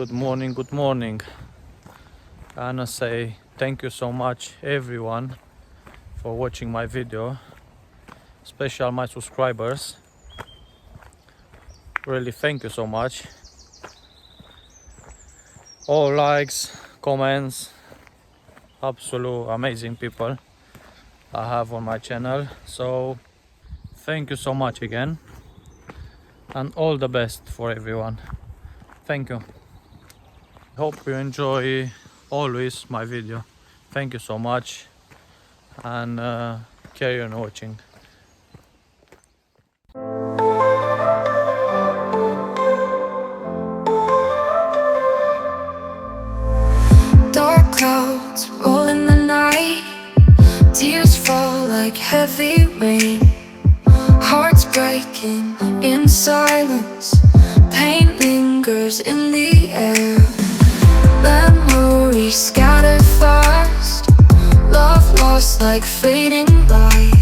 Good morning, good morning. I wanna say thank you so much everyone for watching my video, especially my subscribers. Really thank you so much. All likes, comments, absolute amazing people I have on my channel. So thank you so much again, and all the best for everyone. Thank you. Hope you enjoy always my video. Thank you so much, and carry on watching. Dark clouds roll in the night, tears fall like heavy rain. Hearts breaking in silence, pain lingers in the air. Memories scattered fast, love lost like fading light.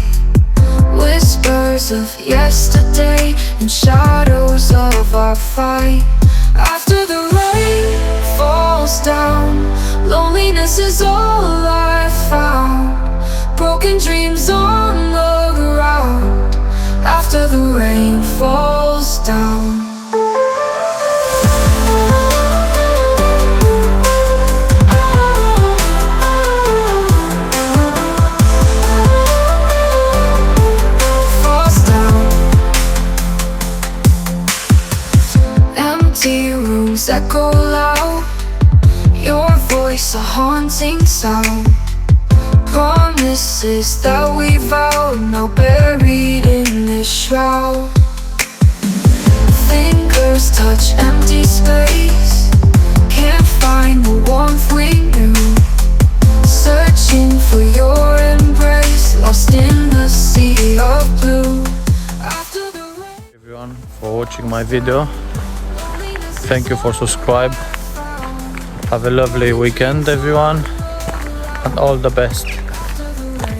Whispers of yesterday and shadows of our fight. After the rain falls down, loneliness is all I found. Broken dreams on the ground. After the rain falls down. Empty rooms echo loud, your voice a haunting sound. Promises that we vowed, now buried in this shroud. Fingers touch empty space, can't find the warmth we knew. Searching for your embrace, lost in the sea of blue. After the rain, Everyone for watching my video. Thank you for subscribe. Have a lovely weekend everyone, and all the best.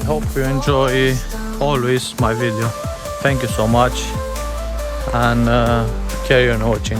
Hope you enjoy always my video. Thank you so much, and carry on watching.